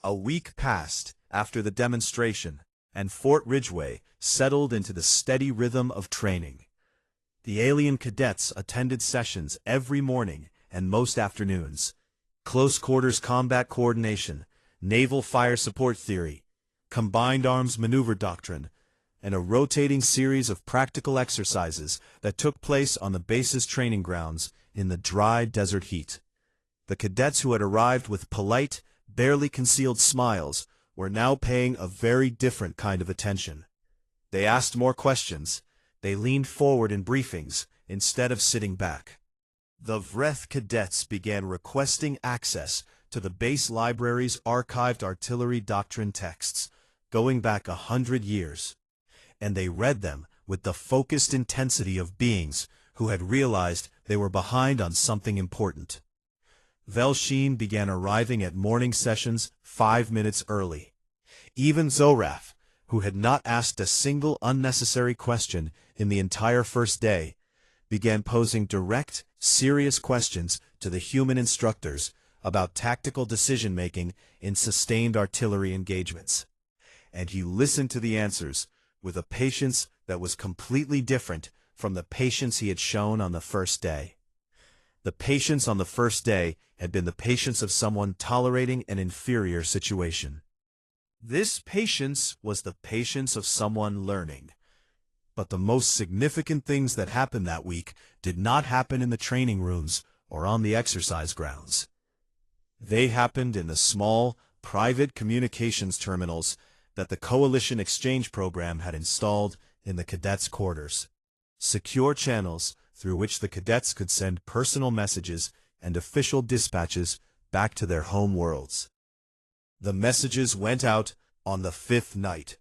A week passed after the demonstration, and Fort Ridgeway settled into the steady rhythm of training. The alien cadets attended sessions every morning and most afternoons. Close quarters combat coordination, naval fire support theory, combined arms maneuver doctrine, and a rotating series of practical exercises that took place on the base's training grounds in the dry desert heat. The cadets who had arrived with polite, barely concealed smiles were now paying a very different kind of attention. They asked more questions. They leaned forward in briefings instead of sitting back. The Vreth cadets began requesting access to the base library's archived artillery doctrine texts, going back 100 years. And they read them with the focused intensity of beings who had realized they were behind on something important. Velsheen began arriving at morning sessions 5 minutes early. Even Zoraf, who had not asked a single unnecessary question in the entire first day, began posing direct, serious questions to the human instructors about tactical decision-making in sustained artillery engagements. And he listened to the answers with a patience that was completely different from the patience he had shown on the first day. The patience on the first day had been the patience of someone tolerating an inferior situation. This patience was the patience of someone learning. But the most significant things that happened that week did not happen in the training rooms or on the exercise grounds. They happened in the small, private communications terminals that the Coalition Exchange Program had installed in the cadets' quarters. Secure channels through which the cadets could send personal messages and official dispatches back to their home worlds. The messages went out on the 5th night.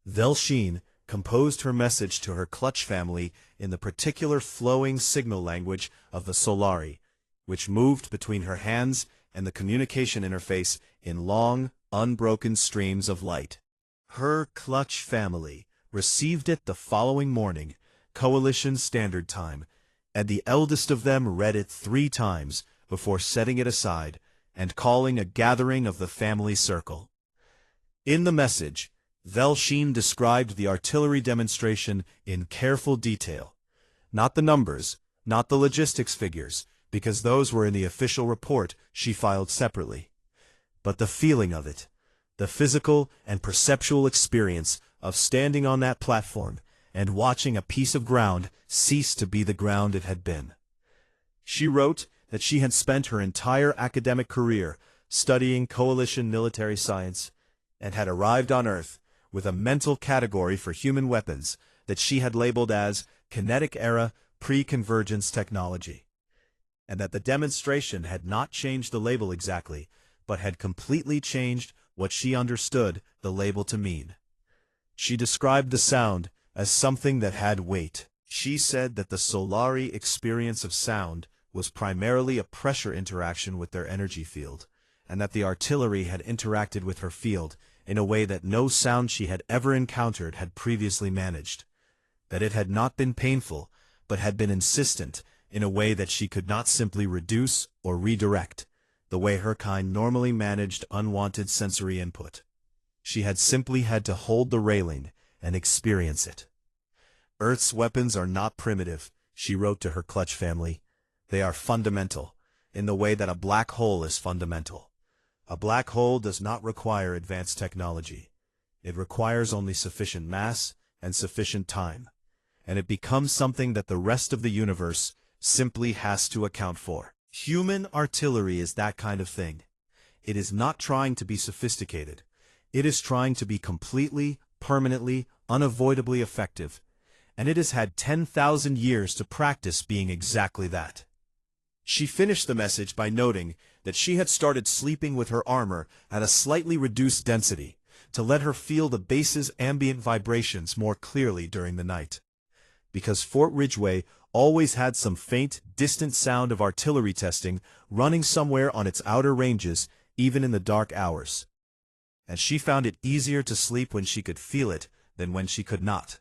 Velsheen composed her message to her clutch family in the particular flowing signal language of the Solari, which moved between her hands and the communication interface in long, unbroken streams of light. Her clutch family received it the following morning, Coalition Standard Time, and the eldest of them read it 3 times before setting it aside and calling a gathering of the family circle. In the message, Velsheen described the artillery demonstration in careful detail. Not the numbers, not the logistics figures, because those were in the official report she filed separately, but the feeling of it, the physical and perceptual experience of standing on that platform and watching a piece of ground cease to be the ground it had been. She wrote that she had spent her entire academic career studying coalition military science and had arrived on Earth with a mental category for human weapons that she had labeled as kinetic-era pre-convergence technology, and that the demonstration had not changed the label exactly, but had completely changed what she understood the label to mean. She described the sound as something that had weight. She said that the Solari experience of sound was primarily a pressure interaction with their energy field, and that the artillery had interacted with her field in a way that no sound she had ever encountered had previously managed. That it had not been painful, but had been insistent in a way that she could not simply reduce or redirect, the way her kind normally managed unwanted sensory input. She had simply had to hold the railing and experience it. Earth's weapons are not primitive, she wrote to her clutch family. They are fundamental, in the way that a black hole is fundamental. A black hole does not require advanced technology. It requires only sufficient mass and sufficient time, and it becomes something that the rest of the universe simply has to account for. Human artillery is that kind of thing. It is not trying to be sophisticated. It is trying to be completely, permanently, unavoidably effective, and it has had 10,000 years to practice being exactly that. She finished the message by noting that she had started sleeping with her armor at a slightly reduced density to let her feel the base's ambient vibrations more clearly during the night. Because Fort Ridgeway always had some faint, distant sound of artillery testing running somewhere on its outer ranges, even in the dark hours. And she found it easier to sleep when she could feel it than when she could not.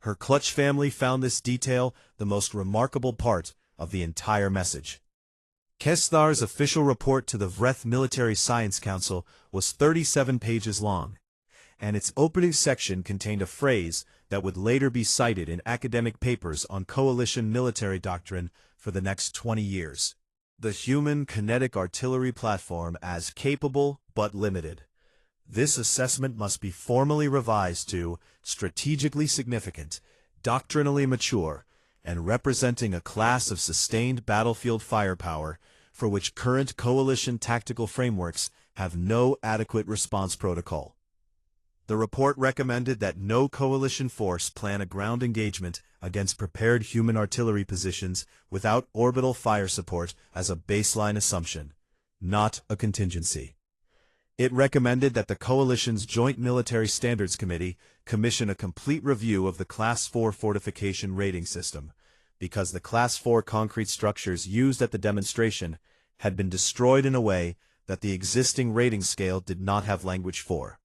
Her clutch family found this detail the most remarkable part of the entire message. Kesthar's official report to the Vreth Military Science Council was 37 pages long, and its opening section contained a phrase that would later be cited in academic papers on coalition military doctrine for the next 20 years. The human kinetic artillery platform as capable but limited. This assessment must be formally revised to strategically significant, doctrinally mature, and representing a class of sustained battlefield firepower for which current coalition tactical frameworks have no adequate response protocol. The report recommended that no coalition force plan a ground engagement against prepared human artillery positions without orbital fire support as a baseline assumption, not a contingency. It recommended that the coalition's Joint Military Standards Committee commission a complete review of the Class 4 fortification rating system, because the Class 4 concrete structures used at the demonstration had been destroyed in a way that the existing rating scale did not have language for.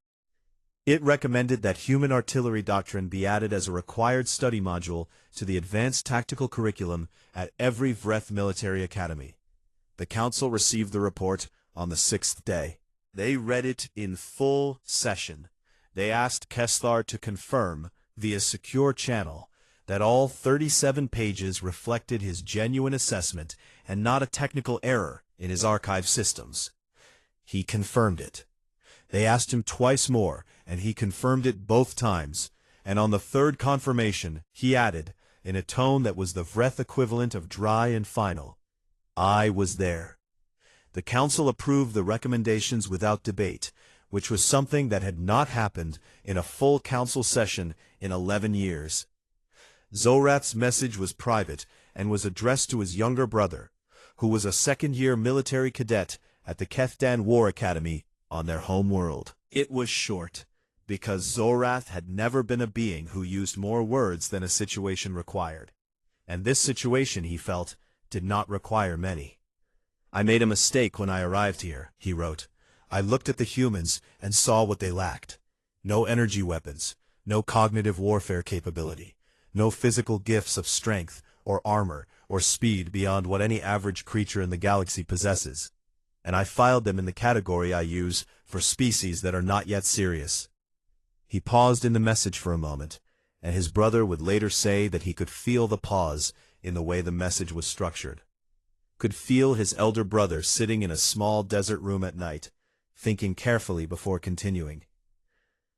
It recommended that human artillery doctrine be added as a required study module to the advanced tactical curriculum at every Vreth military academy. The council received the report on the 6th day. They read it in full session. They asked Kessler to confirm, via secure channel, that all 37 pages reflected his genuine assessment and not a technical error in his archive systems. He confirmed it. They asked him twice more, and he confirmed it both times, and on the third confirmation he added, in a tone that was the Vreth equivalent of dry and final, "I was there." The council approved the recommendations without debate, which was something that had not happened in a full council session in 11 years. Zorath's message was private and was addressed to his younger brother, who was a second-year military cadet at the Kethdan War Academy on their home world. It was short, because Zorath had never been a being who used more words than a situation required. And this situation, he felt, did not require many. "I made a mistake when I arrived here," he wrote. "I looked at the humans and saw what they lacked. No energy weapons, no cognitive warfare capability, no physical gifts of strength or armor or speed beyond what any average creature in the galaxy possesses. And I filed them in the category I use for species that are not yet serious." He paused in the message for a moment, and his brother would later say that he could feel the pause in the way the message was structured. Could feel his elder brother sitting in a small desert room at night, thinking carefully before continuing.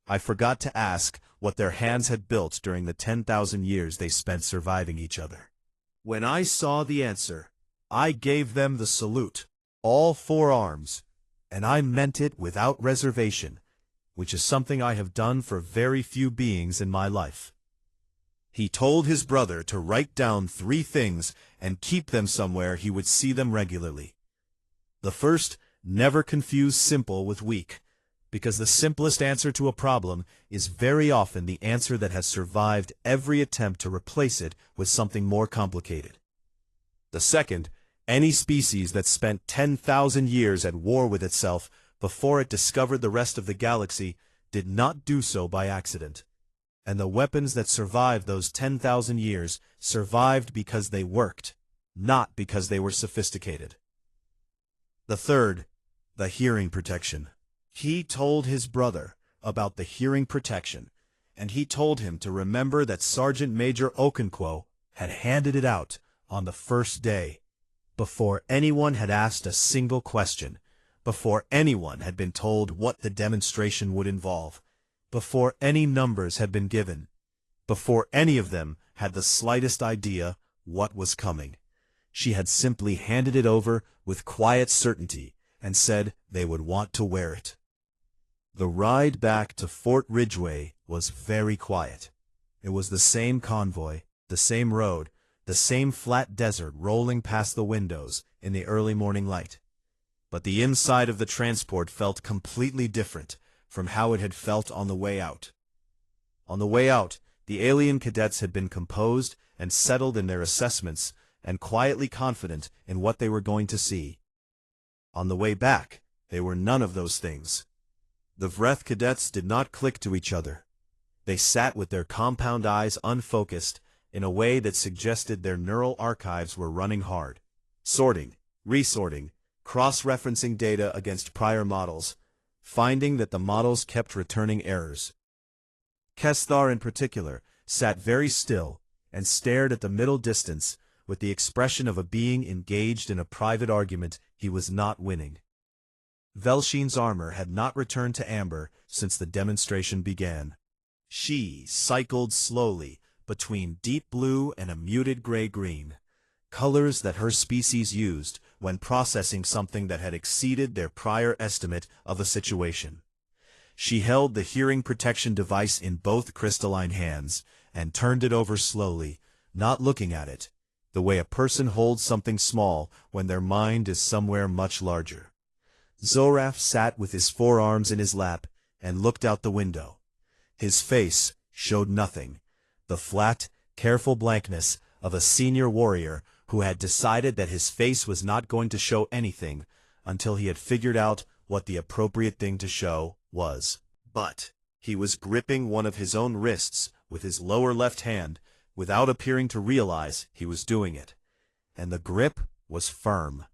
"I forgot to ask what their hands had built during the 10,000 years they spent surviving each other. When I saw the answer, I gave them the salute. All 4 arms, and I meant it without reservation, which is something I have done for very few beings in my life." He told his brother to write down 3 things and keep them somewhere he would see them regularly. The first, never confuse simple with weak, because the simplest answer to a problem is very often the answer that has survived every attempt to replace it with something more complicated. The second, any species that spent 10,000 years at war with itself before it discovered the rest of the galaxy did not do so by accident. And the weapons that survived those 10,000 years survived because they worked, not because they were sophisticated. The third, the hearing protection. He told his brother about the hearing protection, and he told him to remember that Sergeant Major Okonkwo had handed it out on the first day, before anyone had asked a single question, before anyone had been told what the demonstration would involve, before any numbers had been given, before any of them had the slightest idea what was coming. She had simply handed it over with quiet certainty and said they would want to wear it. The ride back to Fort Ridgeway was very quiet. It was the same convoy, the same road, the same flat desert rolling past the windows in the early morning light. But the inside of the transport felt completely different from how it had felt on the way out. On the way out, the alien cadets had been composed and settled in their assessments and quietly confident in what they were going to see. On the way back, they were none of those things. The Vreth cadets did not click to each other. They sat with their compound eyes unfocused in a way that suggested their neural archives were running hard, sorting, resorting, cross-referencing data against prior models, finding that the models kept returning errors. Kestar in particular sat very still and stared at the middle distance with the expression of a being engaged in a private argument he was not winning. Velshine's armor had not returned to amber since the demonstration began. She cycled slowly between deep blue and a muted gray-green, colors that her species used when processing something that had exceeded their prior estimate of a situation. She held the hearing protection device in both crystalline hands and turned it over slowly, not looking at it, the way a person holds something small when their mind is somewhere much larger. Zoraf sat with his forearms in his lap and looked out the window. His face showed nothing, the flat, careful blankness of a senior warrior who had decided that his face was not going to show anything until he had figured out what the appropriate thing to show was. But he was gripping one of his own wrists with his lower left hand without appearing to realize he was doing it, and the grip was firm.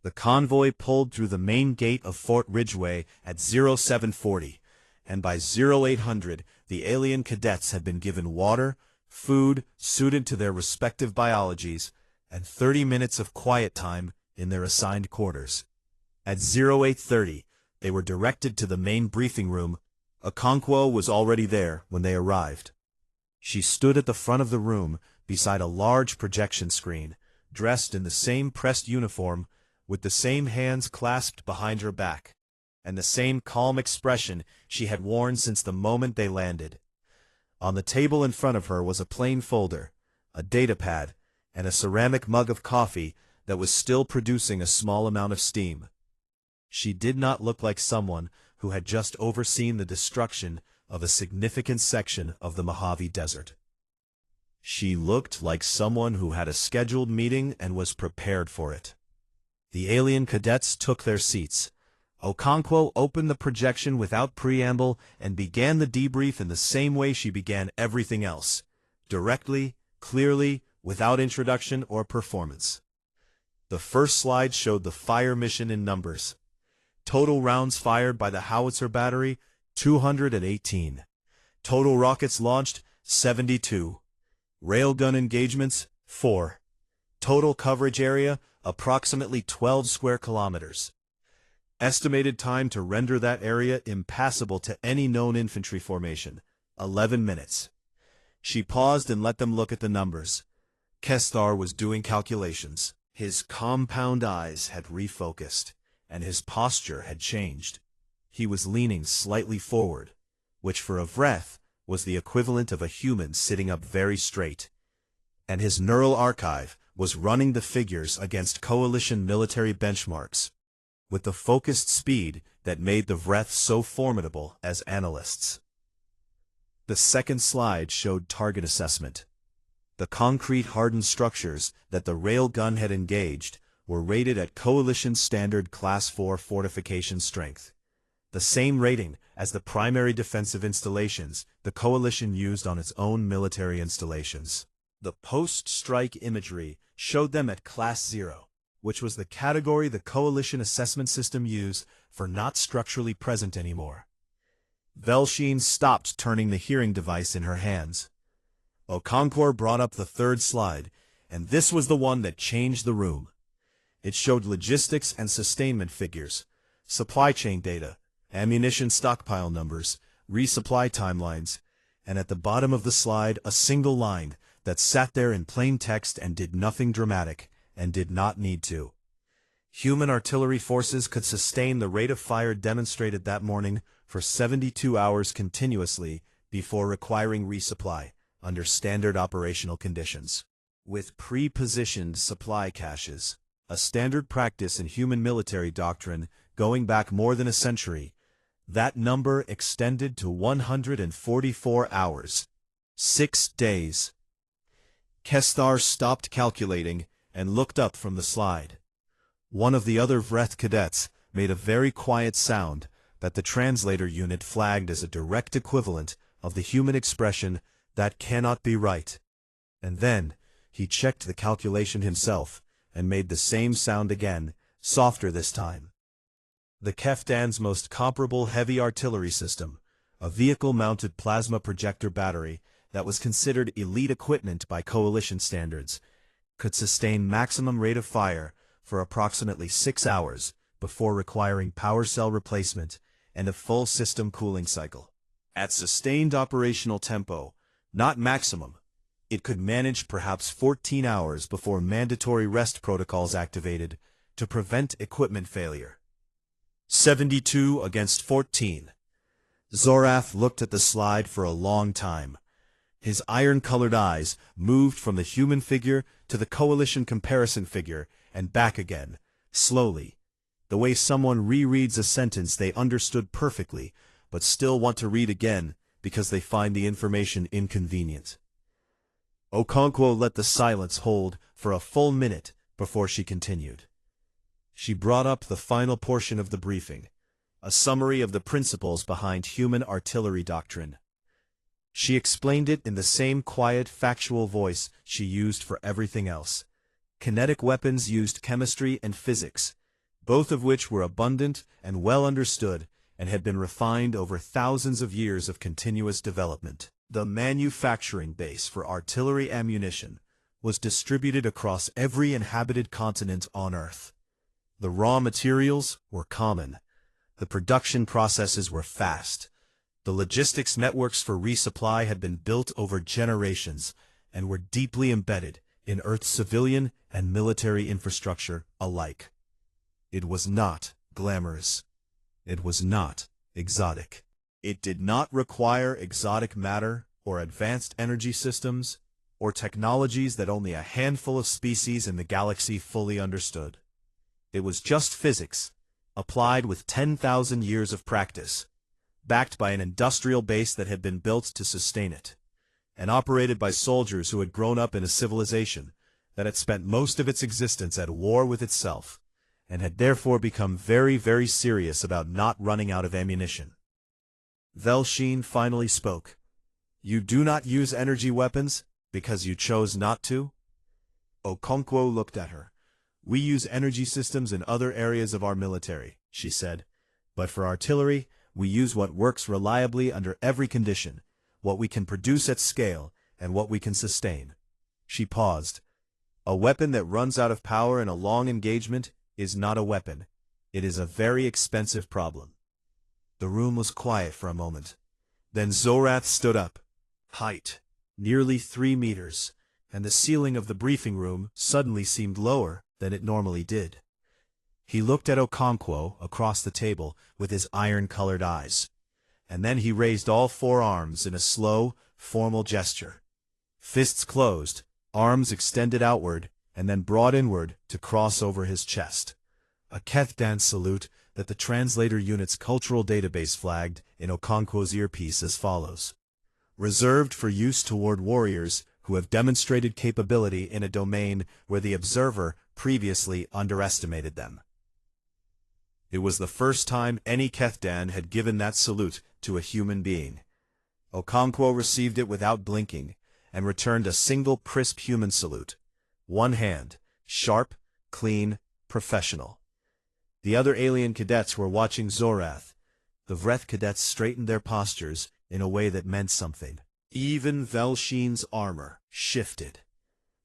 The convoy pulled through the main gate of Fort Ridgeway at 0740, and by 0800 the alien cadets had been given water, food suited to their respective biologies, and 30 minutes of quiet time in their assigned quarters. At 0830, they were directed to the main briefing room. Okonkwo was already there when they arrived. She stood at the front of the room beside a large projection screen, dressed in the same pressed uniform, with the same hands clasped behind her back, and the same calm expression she had worn since the moment they landed. On the table in front of her was a plain folder, a datapad, and a ceramic mug of coffee that was still producing a small amount of steam. She did not look like someone who had just overseen the destruction of a significant section of the Mojave Desert. She looked like someone who had a scheduled meeting and was prepared for it. The alien cadets took their seats. Okonkwo opened the projection without preamble and began the debrief in the same way she began everything else, directly, clearly, without introduction or performance. The first slide showed the fire mission in numbers. Total rounds fired by the howitzer battery, 218. Total rockets launched, 72. Railgun engagements, 4. Total coverage area, approximately 12 square kilometers. Estimated time to render that area impassable to any known infantry formation, 11 minutes. She paused and let them look at the numbers. Kestar was doing calculations. His compound eyes had refocused, and his posture had changed. He was leaning slightly forward, which for a Vreth was the equivalent of a human sitting up very straight, and his neural archive was running the figures against coalition military benchmarks, with the focused speed that made the Vreth so formidable as analysts. The second slide showed target assessment. The concrete hardened structures that the railgun had engaged were rated at Coalition Standard Class 4 fortification strength, the same rating as the primary defensive installations the Coalition used on its own military installations. The post-strike imagery showed them at Class 0, which was the category the Coalition assessment system used for not structurally present anymore. Velshine stopped turning the hearing device in her hands. Okonkwo brought up the third slide, and this was the one that changed the room. It showed logistics and sustainment figures, supply chain data, ammunition stockpile numbers, resupply timelines, and at the bottom of the slide a single line that sat there in plain text and did nothing dramatic, and did not need to. Human artillery forces could sustain the rate of fire demonstrated that morning for 72 hours continuously before requiring resupply under standard operational conditions. With pre-positioned supply caches, a standard practice in human military doctrine going back more than a century, that number extended to 144 hours, 6 days. Kestar stopped calculating and looked up from the slide. One of the other Vreth cadets made a very quiet sound that the translator unit flagged as a direct equivalent of the human expression, "That cannot be right." And then he checked the calculation himself, and made the same sound again, softer this time. The Keftan's most comparable heavy artillery system, a vehicle-mounted plasma projector battery that was considered elite equipment by Coalition standards, could sustain maximum rate of fire for approximately 6 hours before requiring power cell replacement and a full system cooling cycle. At sustained operational tempo, not maximum, it could manage perhaps 14 hours before mandatory rest protocols activated to prevent equipment failure. 72 against 14. Zorath looked at the slide for a long time. His iron-colored eyes moved from the human figure to the Coalition comparison figure and back again, slowly, the way someone rereads a sentence they understood perfectly but still want to read again because they find the information inconvenient. Okonkwo let the silence hold for a full minute before she continued. She brought up the final portion of the briefing, a summary of the principles behind human artillery doctrine. She explained it in the same quiet, factual voice she used for everything else. Kinetic weapons used chemistry and physics, both of which were abundant and well understood and had been refined over thousands of years of continuous development. The manufacturing base for artillery ammunition was distributed across every inhabited continent on Earth. The raw materials were common. The production processes were fast. The logistics networks for resupply had been built over generations and were deeply embedded in Earth's civilian and military infrastructure alike. It was not glamorous. It was not exotic. It did not require exotic matter or advanced energy systems or technologies that only a handful of species in the galaxy fully understood. It was just physics, applied with 10,000 years of practice, backed by an industrial base that had been built to sustain it, and operated by soldiers who had grown up in a civilization that had spent most of its existence at war with itself, and had therefore become very, very serious about not running out of ammunition. Velsheen finally spoke. "You do not use energy weapons because you chose not to?" Okonkwo looked at her. "We use energy systems in other areas of our military," she said. "But for artillery, we use what works reliably under every condition, what we can produce at scale, and what we can sustain." She paused. "A weapon that runs out of power in a long engagement is not a weapon. It is a very expensive problem." The room was quiet for a moment. Then Zorath stood up. Height, nearly 3 meters, and the ceiling of the briefing room suddenly seemed lower than it normally did. He looked at Okonkwo across the table with his iron-colored eyes, and then he raised all 4 arms in a slow, formal gesture. Fists closed, arms extended outward, and then brought inward to cross over his chest. A Kethdan salute that the translator unit's cultural database flagged in Okonkwo's earpiece as follows: "Reserved for use toward warriors who have demonstrated capability in a domain where the observer previously underestimated them." It was the first time any Kethdan had given that salute to a human being. Okonkwo received it without blinking, and returned a single crisp human salute. One hand, sharp, clean, professional. The other alien cadets were watching Zorath. The Vreth cadets straightened their postures in a way that meant something. Even Velsheen's armor shifted,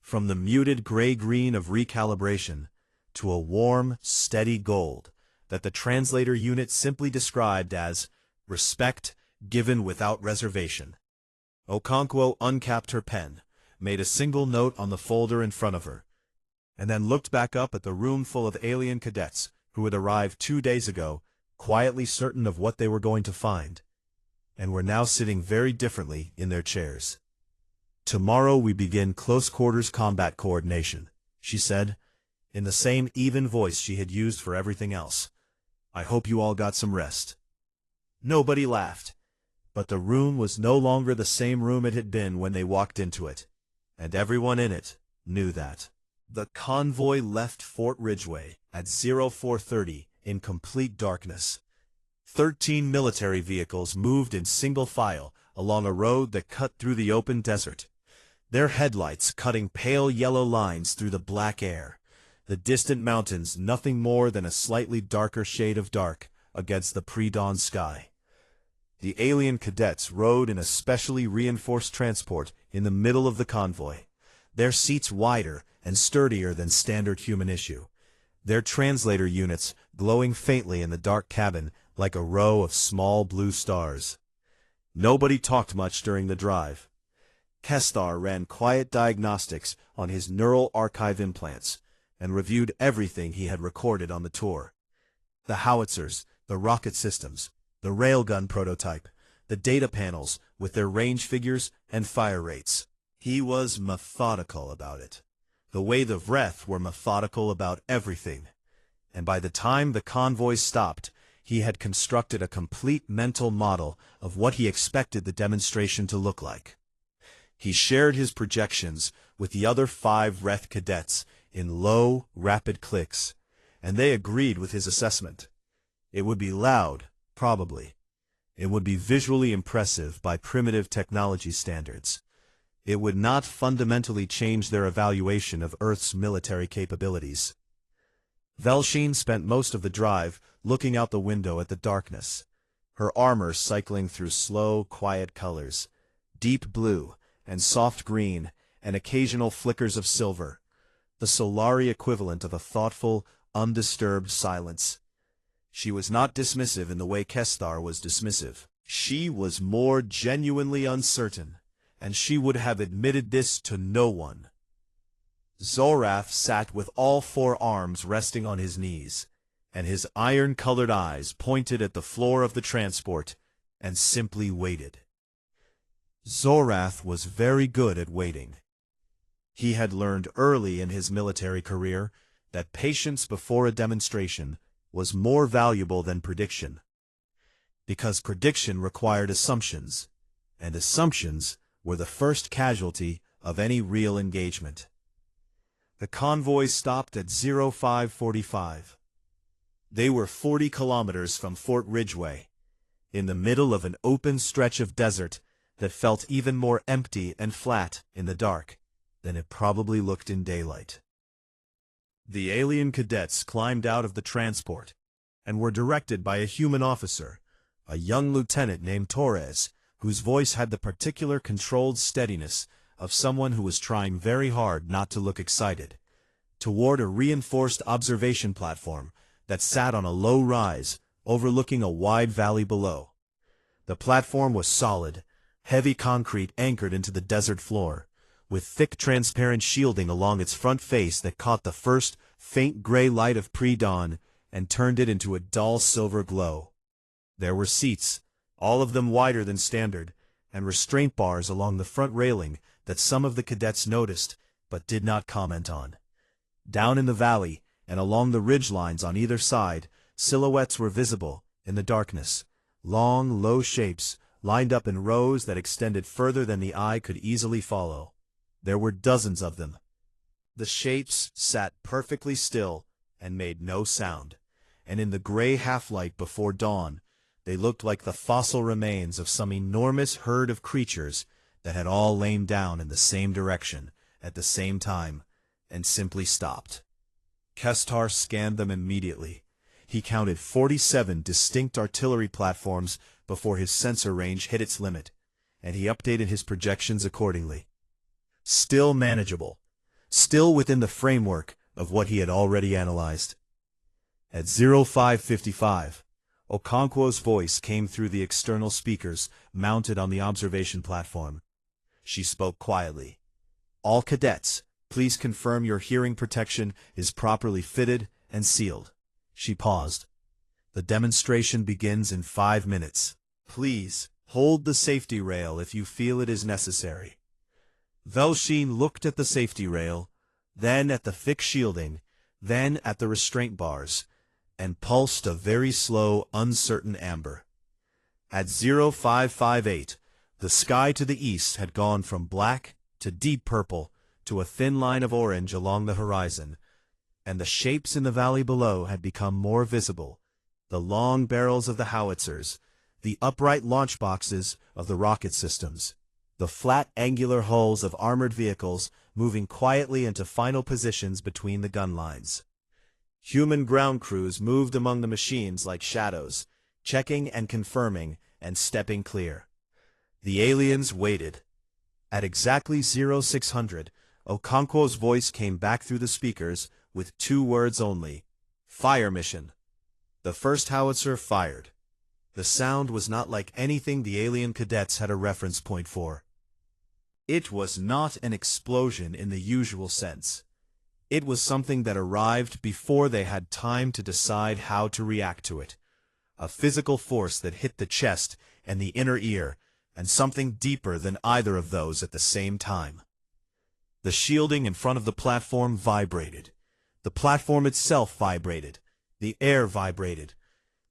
from the muted gray-green of recalibration to a warm, steady gold that the translator unit simply described as respect given without reservation. Okonkwo uncapped her pen, made a single note on the folder in front of her, and then looked back up at the room full of alien cadets who had arrived 2 days ago, quietly certain of what they were going to find, and were now sitting very differently in their chairs. "Tomorrow we begin close-quarters combat coordination," she said, in the same even voice she had used for everything else. "I hope you all got some rest." Nobody laughed, but the room was no longer the same room it had been when they walked into it, and everyone in it knew that. The convoy left Fort Ridgeway at 0430 in complete darkness. 13 military vehicles moved in single file along a road that cut through the open desert, their headlights cutting pale yellow lines through the black air, the distant mountains nothing more than a slightly darker shade of dark against the pre-dawn sky. The alien cadets rode in a specially reinforced transport in the middle of the convoy, their seats wider and sturdier than standard human issue, their translator units glowing faintly in the dark cabin like a row of small blue stars. Nobody talked much during the drive. Kestar ran quiet diagnostics on his neural archive implants and reviewed everything he had recorded on the tour. The howitzers, the rocket systems, the railgun prototype, the data panels with their range figures and fire rates. He was methodical about it, the way the Vreth were methodical about everything. And by the time the convoy stopped, he had constructed a complete mental model of what he expected the demonstration to look like. He shared his projections with the other 5 Vreth cadets in low, rapid clicks, and they agreed with his assessment. It would be loud, probably. It would be visually impressive by primitive technology standards. It would not fundamentally change their evaluation of Earth's military capabilities. Velsheen spent most of the drive looking out the window at the darkness, her armor cycling through slow, quiet colors, deep blue and soft green and occasional flickers of silver, the Solari equivalent of a thoughtful, undisturbed silence. She was not dismissive in the way Kestar was dismissive. She was more genuinely uncertain, and she would have admitted this to no one. Zorath sat with all 4 arms resting on his knees, and his iron-colored eyes pointed at the floor of the transport, and simply waited. Zorath was very good at waiting. He had learned early in his military career that patience before a demonstration was more valuable than prediction, because prediction required assumptions, and assumptions were the first casualty of any real engagement. The convoy stopped at 0545. They were 40 kilometers from Fort Ridgeway, in the middle of an open stretch of desert that felt even more empty and flat in the dark than it probably looked in daylight. The alien cadets climbed out of the transport and were directed by a human officer, a young lieutenant named Torres, whose voice had the particular controlled steadiness of someone who was trying very hard not to look excited, toward a reinforced observation platform that sat on a low rise overlooking a wide valley below. The platform was solid, heavy concrete anchored into the desert floor, with thick transparent shielding along its front face that caught the first faint gray light of pre-dawn and turned it into a dull silver glow. There were seats, all of them wider than standard, and restraint bars along the front railing that some of the cadets noticed but did not comment on. Down in the valley and along the ridge lines on either side, silhouettes were visible in the darkness, long, low shapes lined up in rows that extended further than the eye could easily follow. There were dozens of them. The shapes sat perfectly still and made no sound, and in the gray half-light before dawn, they looked like the fossil remains of some enormous herd of creatures that had all lain down in the same direction at the same time and simply stopped. Kestar scanned them immediately. He counted 47 distinct artillery platforms before his sensor range hit its limit, and he updated his projections accordingly. Still manageable, still within the framework of what he had already analyzed. At 0555, Okonkwo's voice came through the external speakers mounted on the observation platform. She spoke quietly. "All cadets, please confirm your hearing protection is properly fitted and sealed." She paused. "The demonstration begins in 5 minutes. Please, hold the safety rail if you feel it is necessary." Velsheen looked at the safety rail, then at the thick shielding, then at the restraint bars, and pulsed a very slow, uncertain amber. At 0558, the sky to the east had gone from black to deep purple to a thin line of orange along the horizon, and the shapes in the valley below had become more visible, the long barrels of the howitzers, the upright launch boxes of the rocket systems, the flat angular hulls of armored vehicles moving quietly into final positions between the gun lines. Human ground crews moved among the machines like shadows, checking and confirming and stepping clear. The aliens waited. At exactly 0600, Okonkwo's voice came back through the speakers with 2 words only: fire mission. The first howitzer fired. The sound was not like anything the alien cadets had a reference point for. It was not an explosion in the usual sense. It was something that arrived before they had time to decide how to react to it. A physical force that hit the chest and the inner ear, and something deeper than either of those at the same time. The shielding in front of the platform vibrated. The platform itself vibrated. The air vibrated.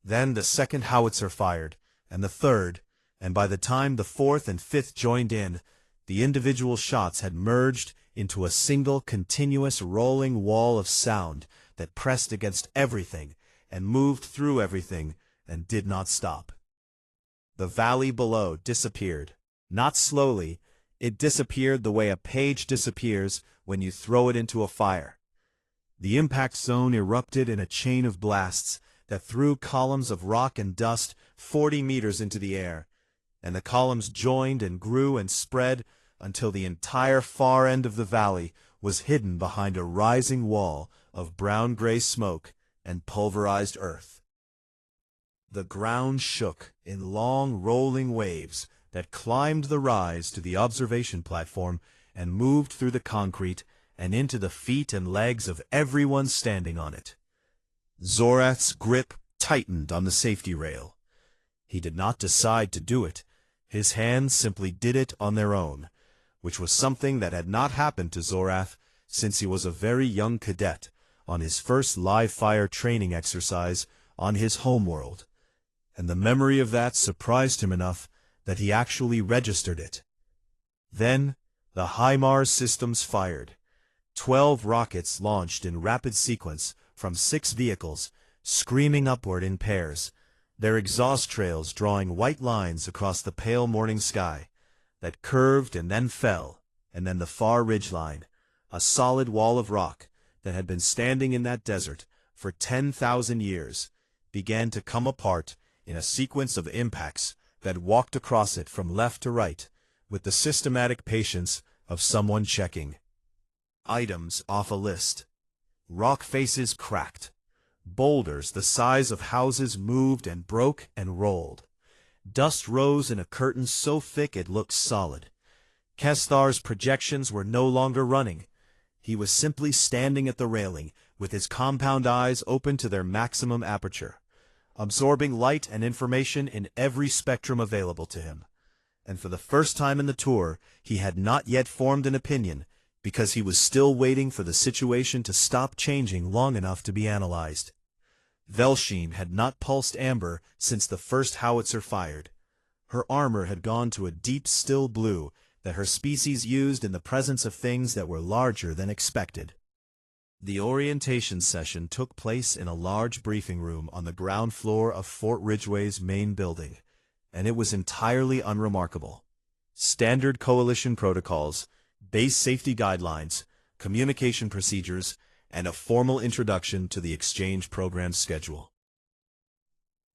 Then the second howitzer fired, and the third, and by the time the fourth and fifth joined in, the individual shots had merged into a single continuous rolling wall of sound that pressed against everything and moved through everything and did not stop. The valley below disappeared. Not slowly, it disappeared the way a page disappears when you throw it into a fire. The impact zone erupted in a chain of blasts that threw columns of rock and dust 40 meters into the air, and the columns joined and grew and spread until the entire far end of the valley was hidden behind a rising wall of brown-gray smoke and pulverized earth. The ground shook in long rolling waves that climbed the rise to the observation platform and moved through the concrete and into the feet and legs of everyone standing on it. Zorath's grip tightened on the safety rail. He did not decide to do it. His hands simply did it on their own, which was something that had not happened to Zorath since he was a very young cadet on his first live-fire training exercise on his homeworld, and the memory of that surprised him enough that he actually registered it. Then the HIMARS systems fired. 12 rockets launched in rapid sequence from 6 vehicles, screaming upward in pairs, their exhaust trails drawing white lines across the pale morning sky that curved and then fell, and then the far ridgeline, a solid wall of rock that had been standing in that desert for 10,000 years, began to come apart in a sequence of impacts that walked across it from left to right with the systematic patience of someone checking items off a list. Rock faces cracked. Boulders the size of houses moved and broke and rolled. Dust rose in a curtain so thick it looked solid. Kesthar's projections were no longer running. He was simply standing at the railing, with his compound eyes open to their maximum aperture, absorbing light and information in every spectrum available to him. And for the first time in the tour, he had not yet formed an opinion, because he was still waiting for the situation to stop changing long enough to be analyzed. Velsheen had not pulsed amber since the first howitzer fired. Her armor had gone to a deep still blue that her species used in the presence of things that were larger than expected. The orientation session took place in a large briefing room on the ground floor of Fort Ridgway's main building, and it was entirely unremarkable. Standard coalition protocols, base safety guidelines, communication procedures, and a formal introduction to the exchange program schedule.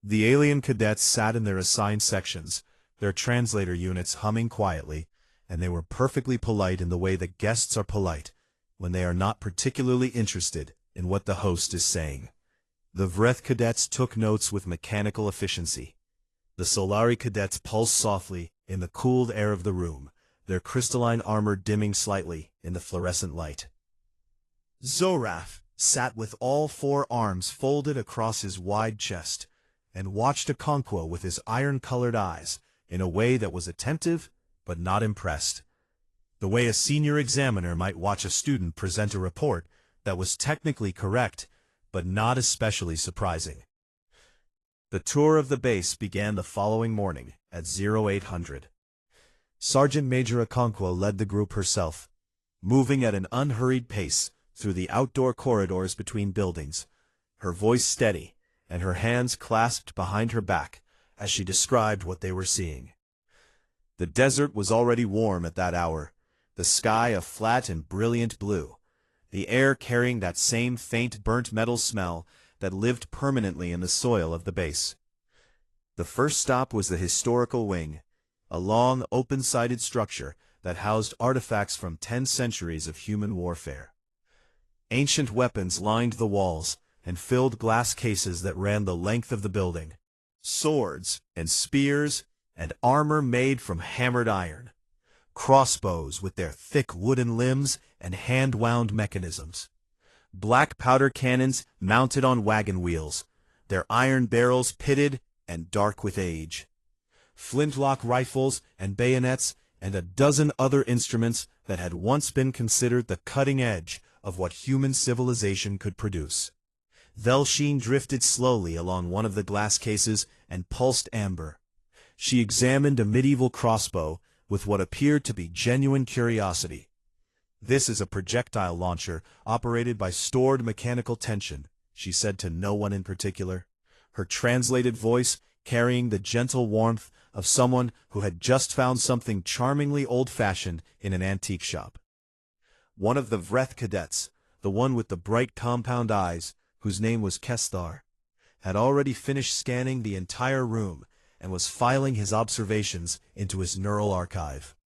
The alien cadets sat in their assigned sections, their translator units humming quietly, and they were perfectly polite in the way that guests are polite when they are not particularly interested in what the host is saying. The Vreth cadets took notes with mechanical efficiency. The Solari cadets pulsed softly in the cooled air of the room, their crystalline armor dimming slightly in the fluorescent light. Zorath sat with all 4 arms folded across his wide chest and watched Okonkwo with his iron-colored eyes in a way that was attentive but not impressed. The way a senior examiner might watch a student present a report that was technically correct but not especially surprising. The tour of the base began the following morning at 0800. Sergeant Major Okonkwo led the group herself, moving at an unhurried pace through the outdoor corridors between buildings, her voice steady and her hands clasped behind her back as she described what they were seeing. The desert was already warm at that hour, the sky a flat and brilliant blue, the air carrying that same faint burnt metal smell that lived permanently in the soil of the base. The first stop was the historical wing, a long, open-sided structure that housed artifacts from 10 centuries of human warfare. Ancient weapons lined the walls and filled glass cases that ran the length of the building. Swords and spears and armor made from hammered iron. Crossbows with their thick wooden limbs and hand-wound mechanisms. Black powder cannons mounted on wagon wheels, their iron barrels pitted and dark with age. Flintlock rifles and bayonets and a dozen other instruments that had once been considered the cutting edge of what human civilization could produce. Velsheen drifted slowly along one of the glass cases and pulsed amber. She examined a medieval crossbow with what appeared to be genuine curiosity. "This is a projectile launcher operated by stored mechanical tension," she said to no one in particular, her translated voice carrying the gentle warmth of someone who had just found something charmingly old-fashioned in an antique shop. One of the Vreth cadets, the one with the bright compound eyes, whose name was Kestar, had already finished scanning the entire room and was filing his observations into his neural archive.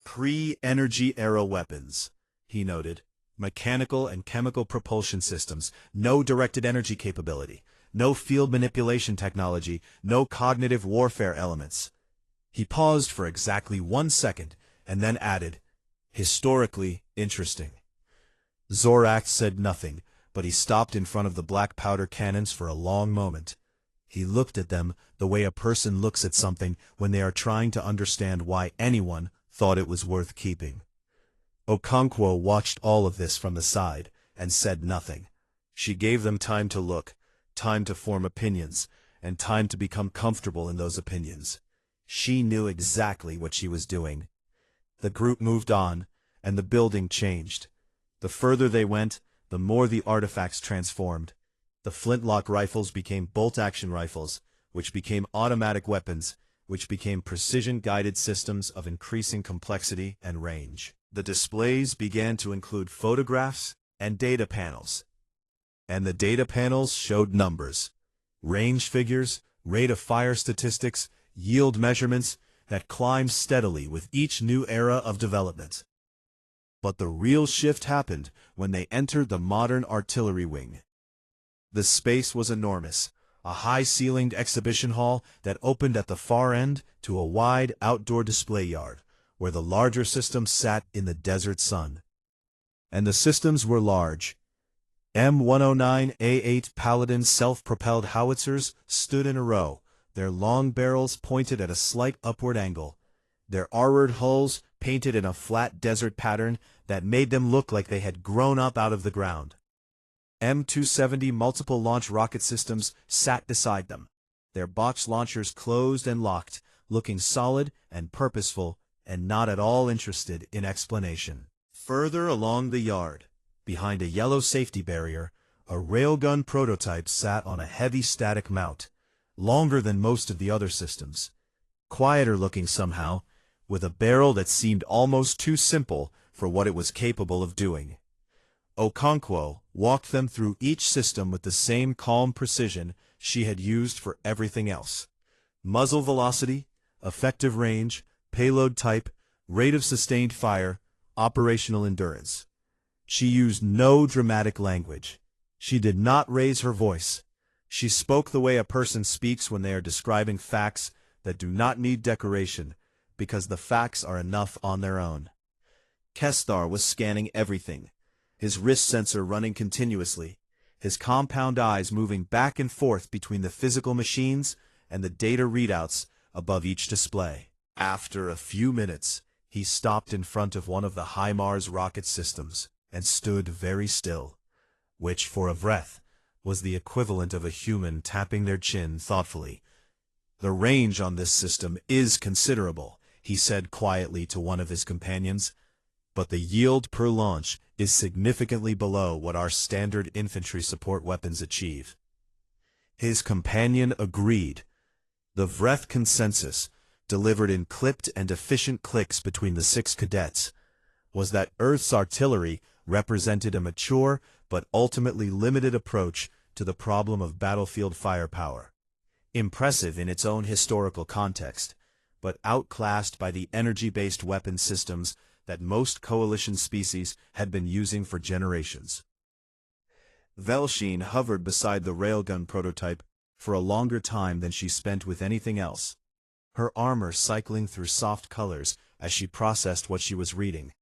"Pre-energy era weapons," he noted. "Mechanical and chemical propulsion systems, no directed energy capability, no field manipulation technology, no cognitive warfare elements." He paused for exactly 1 second and then added, "Historically interesting." Zorak said nothing, but he stopped in front of the black powder cannons for a long moment. He looked at them the way a person looks at something when they are trying to understand why anyone thought it was worth keeping. Okonkwo watched all of this from the side and said nothing. She gave them time to look, time to form opinions, and time to become comfortable in those opinions. She knew exactly what she was doing. The group moved on, and the building changed. The further they went, the more the artifacts transformed. The flintlock rifles became bolt-action rifles, which became automatic weapons, which became precision-guided systems of increasing complexity and range. The displays began to include photographs and data panels. And the data panels showed numbers, range figures, rate of fire statistics, yield measurements that climbed steadily with each new era of development. But the real shift happened when they entered the modern artillery wing. The space was enormous, a high-ceilinged exhibition hall that opened at the far end to a wide outdoor display yard, where the larger systems sat in the desert sun. And the systems were large. M109A8 Paladin self-propelled howitzers stood in a row, their long barrels pointed at a slight upward angle, their armored hulls painted in a flat desert pattern that made them look like they had grown up out of the ground. M270 multiple launch rocket systems sat beside them, their box launchers closed and locked, looking solid and purposeful and not at all interested in explanation. Further along the yard, behind a yellow safety barrier, a railgun prototype sat on a heavy static mount, longer than most of the other systems, quieter looking somehow, with a barrel that seemed almost too simple for what it was capable of doing. Okonkwo walked them through each system with the same calm precision she had used for everything else. Muzzle velocity, effective range, payload type, rate of sustained fire, operational endurance. She used no dramatic language. She did not raise her voice. She spoke the way a person speaks when they are describing facts that do not need decoration, because the facts are enough on their own. Kestar was scanning everything, his wrist sensor running continuously, his compound eyes moving back and forth between the physical machines and the data readouts above each display. After a few minutes, he stopped in front of one of the HIMARS rocket systems and stood very still, which, for a Vreth, was the equivalent of a human tapping their chin thoughtfully. "The range on this system is considerable," he said quietly to one of his companions, "but the yield per launch is significantly below what our standard infantry support weapons achieve." His companion agreed. The Vreth consensus, delivered in clipped and efficient clicks between the 6 cadets, was that Earth's artillery represented a mature but ultimately limited approach to the problem of battlefield firepower. Impressive in its own historical context, but outclassed by the energy-based weapon systems that most coalition species had been using for generations. Velsheen hovered beside the railgun prototype for a longer time than she spent with anything else, her armor cycling through soft colors as she processed what she was reading.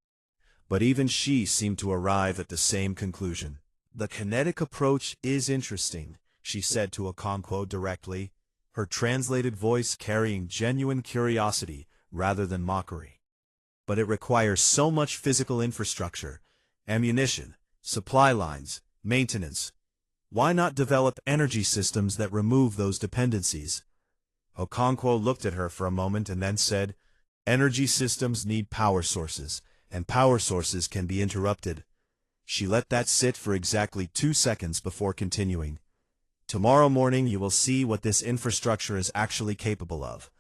But even she seemed to arrive at the same conclusion. "The kinetic approach is interesting," she said to Okonkwo directly, her translated voice carrying genuine curiosity rather than mockery. "But it requires so much physical infrastructure, ammunition, supply lines, maintenance. Why not develop energy systems that remove those dependencies?" Okonkwo looked at her for a moment and then said, "Energy systems need power sources, and power sources can be interrupted." She let that sit for exactly 2 seconds before continuing. "Tomorrow morning you will see what this infrastructure is actually capable of,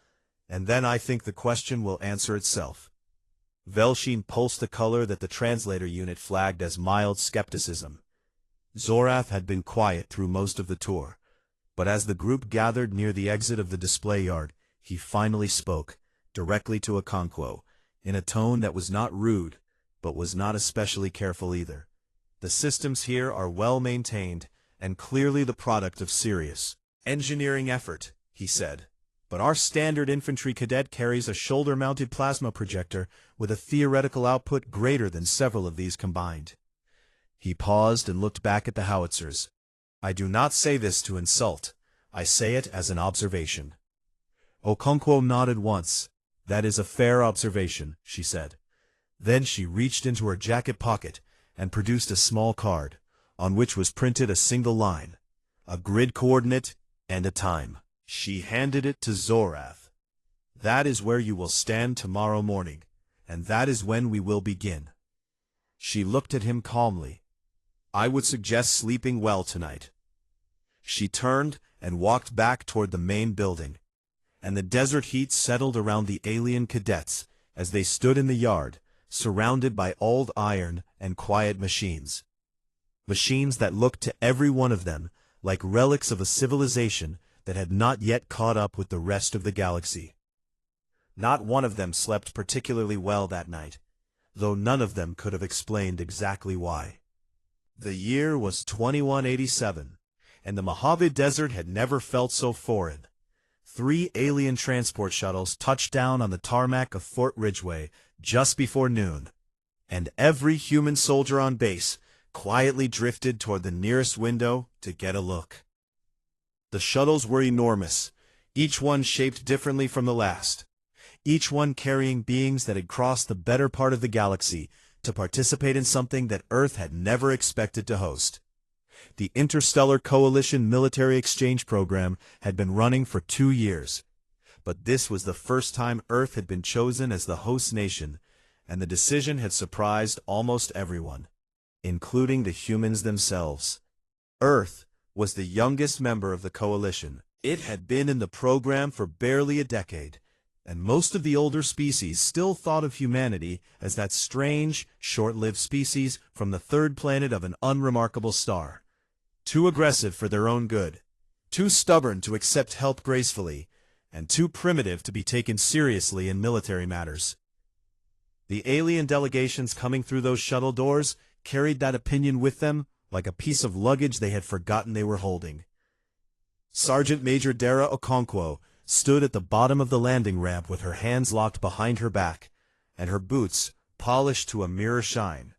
and then I think the question will answer itself." Velsheen pulsed a color that the translator unit flagged as mild skepticism. Zorath had been quiet through most of the tour, but as the group gathered near the exit of the display yard, he finally spoke, directly to Okonkwo, in a tone that was not rude, but was not especially careful either. "The systems here are well maintained, and clearly the product of serious engineering effort," he said. "But our standard infantry cadet carries a shoulder-mounted plasma projector with a theoretical output greater than several of these combined." He paused and looked back at the howitzers. "I do not say this to insult. I say it as an observation." Okonkwo nodded once. "That is a fair observation," she said. Then she reached into her jacket pocket and produced a small card, on which was printed a single line, a grid coordinate, and a time. She handed it to Zorath. "That is where you will stand tomorrow morning, and that is when we will begin." She looked at him calmly. "I would suggest sleeping well tonight." She turned and walked back toward the main building, and the desert heat settled around the alien cadets as they stood in the yard, surrounded by old iron and quiet machines. Machines that looked to every one of them like relics of a civilization that had not yet caught up with the rest of the galaxy. Not one of them slept particularly well that night, though none of them could have explained exactly why. The year was 2187, and the Mojave Desert had never felt so foreign. 3 alien transport shuttles touched down on the tarmac of Fort Ridgeway just before noon, and every human soldier on base quietly drifted toward the nearest window to get a look. The shuttles were enormous, each one shaped differently from the last, each one carrying beings that had crossed the better part of the galaxy to participate in something that Earth had never expected to host. The Interstellar Coalition Military Exchange Program had been running for 2 years, but this was the first time Earth had been chosen as the host nation, and the decision had surprised almost everyone, including the humans themselves. Earth was the youngest member of the coalition. It had been in the program for barely a decade, and most of the older species still thought of humanity as that strange, short-lived species from the third planet of an unremarkable star. Too aggressive for their own good, too stubborn to accept help gracefully, and too primitive to be taken seriously in military matters. The alien delegations coming through those shuttle doors carried that opinion with them like a piece of luggage they had forgotten they were holding. Sergeant Major Dara Okonkwo stood at the bottom of the landing ramp with her hands locked behind her back, and her boots polished to a mirror shine.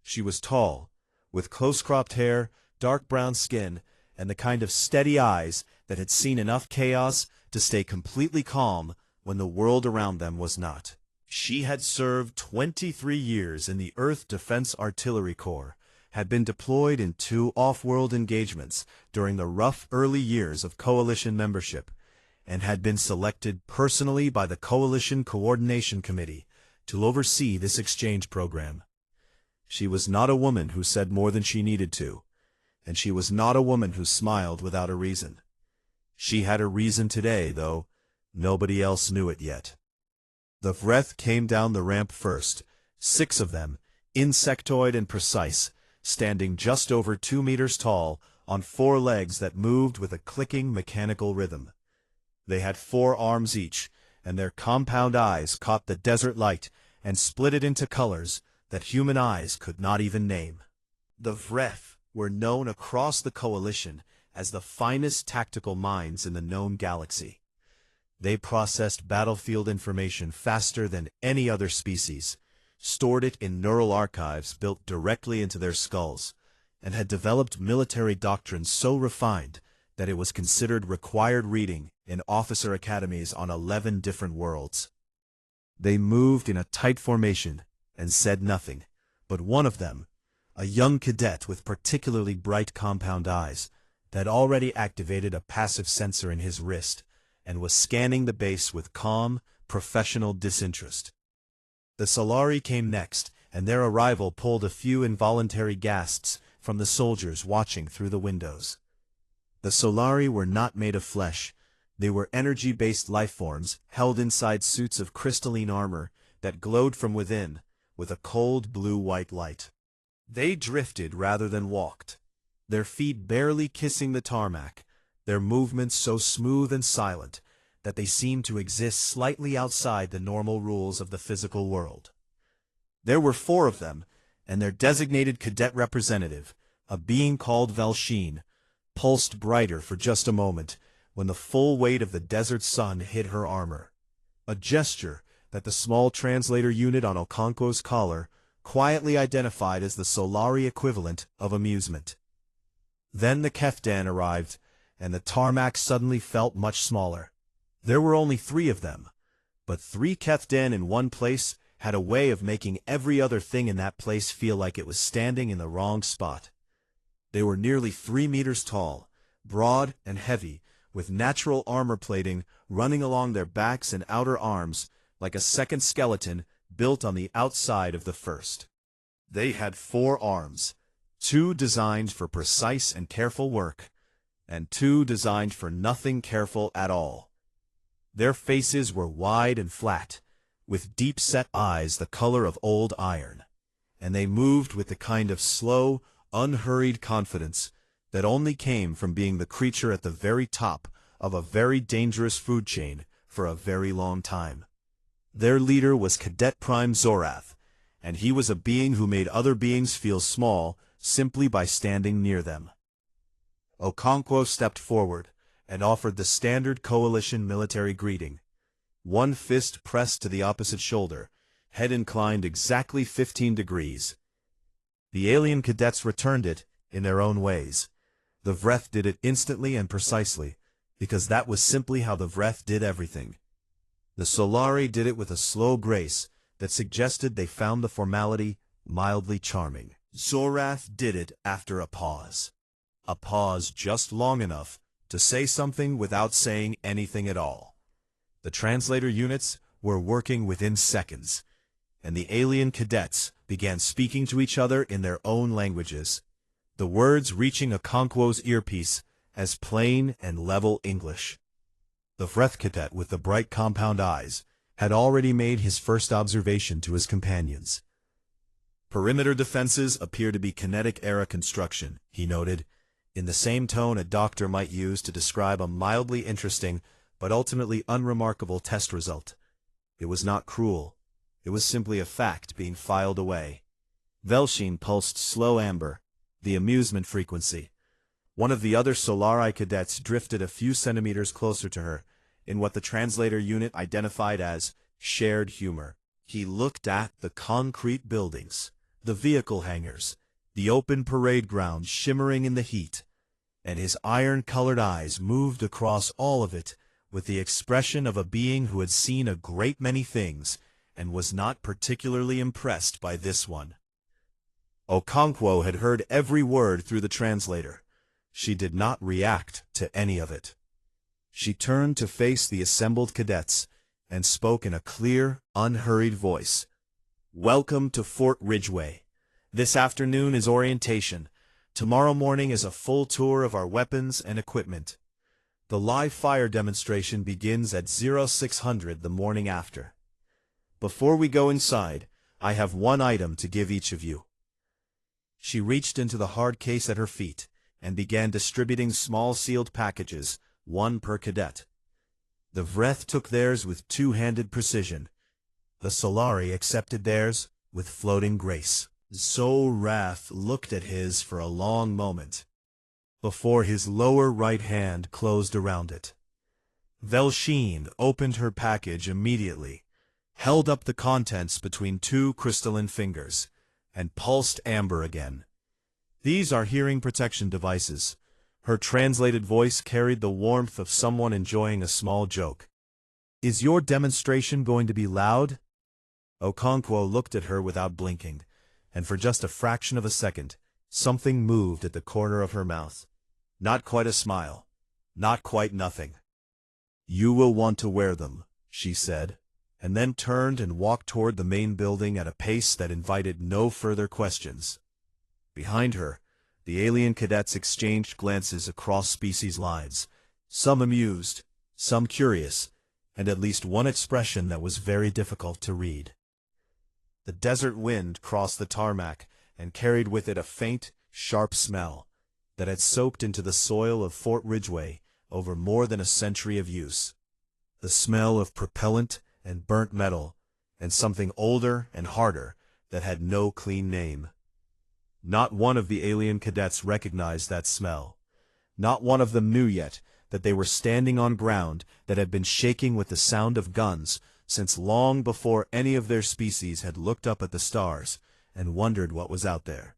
She was tall, with close-cropped hair, dark brown skin, and the kind of steady eyes that had seen enough chaos to stay completely calm when the world around them was not. She had served 23 years in the Earth Defense Artillery Corps, had been deployed in 2 off-world engagements during the rough early years of Coalition membership, and had been selected personally by the Coalition Coordination Committee to oversee this exchange program. She was not a woman who said more than she needed to, and she was not a woman who smiled without a reason. She had a reason today, though, Nobody else knew it yet. The Vreth came down the ramp first, 6 of them, insectoid and precise, standing just over 2 meters tall, on 4 legs that moved with a clicking mechanical rhythm. They had 4 arms each, and their compound eyes caught the desert light and split it into colors that human eyes could not even name. The Vreth were known across the Coalition as the finest tactical minds in the known galaxy. They processed battlefield information faster than any other species, stored it in neural archives built directly into their skulls, and had developed military doctrines so refined that it was considered required reading in officer academies on 11 different worlds. They moved in a tight formation and said nothing, but one of them, a young cadet with particularly bright compound eyes, had already activated a passive sensor in his wrist and was scanning the base with calm, professional disinterest. The Solari came next, and their arrival pulled a few involuntary gasps from the soldiers watching through the windows. The Solari were not made of flesh. They were energy-based lifeforms held inside suits of crystalline armor that glowed from within with a cold blue-white light. They drifted rather than walked, their feet barely kissing the tarmac, their movements so smooth and silent that they seemed to exist slightly outside the normal rules of the physical world. There were 4 of them, and their designated cadet representative, a being called Velsheen, pulsed brighter for just a moment when the full weight of the desert sun hit her armor, a gesture that the small translator unit on Okonkwo's collar quietly identified as the Solari equivalent of amusement. Then the Kefdan arrived, and the tarmac suddenly felt much smaller. There were only 3 of them, but 3 Kefdan in one place had a way of making every other thing in that place feel like it was standing in the wrong spot. They were nearly 3 meters tall, broad and heavy, with natural armor plating running along their backs and outer arms like a second skeleton built on the outside of the first. They had 4 arms, 2 designed for precise and careful work, and 2 designed for nothing careful at all. Their faces were wide and flat, with deep-set eyes the color of old iron, and they moved with the kind of slow, unhurried confidence that only came from being the creature at the very top of a very dangerous food chain for a very long time. Their leader was Cadet Prime Zorath, and he was a being who made other beings feel small simply by standing near them. Okonkwo stepped forward and offered the standard Coalition military greeting, one fist pressed to the opposite shoulder, head inclined exactly 15 degrees. The alien cadets returned it in their own ways. The Vreth did it instantly and precisely, because that was simply how the Vreth did everything. The Solari did it with a slow grace that suggested they found the formality mildly charming. Zorath did it after a pause just long enough to say something without saying anything at all. The translator units were working within seconds, and the alien cadets began speaking to each other in their own languages, the words reaching Okonkwo's earpiece as plain and level English. The Vreth cadet with the bright compound eyes had already made his first observation to his companions. Perimeter defenses appear to be kinetic-era construction, he noted, in the same tone a doctor might use to describe a mildly interesting but ultimately unremarkable test result. It was not cruel. It was simply a fact being filed away. Velsheen pulsed slow amber, the amusement frequency. One of the other Solari cadets drifted a few centimeters closer to her, in what the translator unit identified as shared humor. He looked at the concrete buildings, the vehicle hangars, the open parade ground shimmering in the heat, and his iron-colored eyes moved across all of it with the expression of a being who had seen a great many things and was not particularly impressed by this one. Okonkwo had heard every word through the translator. She did not react to any of it. She turned to face the assembled cadets and spoke in a clear, unhurried voice. "Welcome to Fort Ridgeway. This afternoon is orientation. Tomorrow morning is a full tour of our weapons and equipment. The live fire demonstration begins at 0600 the morning after. Before we go inside, I have one item to give each of you. She reached into the hard case at her feet and began distributing small sealed packages, one per cadet. The Vreth took theirs with two-handed precision. The Solari accepted theirs with floating grace. Zorath looked at his for a long moment, before his lower right hand closed around it. Velsheen opened her package immediately, held up the contents between two crystalline fingers, and pulsed amber again. These are hearing protection devices. Her translated voice carried the warmth of someone enjoying a small joke. Is your demonstration going to be loud? Okonkwo looked at her without blinking, and for just a fraction of a second, something moved at the corner of her mouth. Not quite a smile. Not quite nothing. You will want to wear them, she said, and then turned and walked toward the main building at a pace that invited no further questions. Behind her, the alien cadets exchanged glances across species lines, some amused, some curious, and at least one expression that was very difficult to read. The desert wind crossed the tarmac and carried with it a faint, sharp smell that had soaked into the soil of Fort Ridgeway over more than a century of use. The smell of propellant and burnt metal, and something older and harder that had no clean name. Not one of the alien cadets recognized that smell. Not one of them knew yet that they were standing on ground that had been shaking with the sound of guns since long before any of their species had looked up at the stars and wondered what was out there.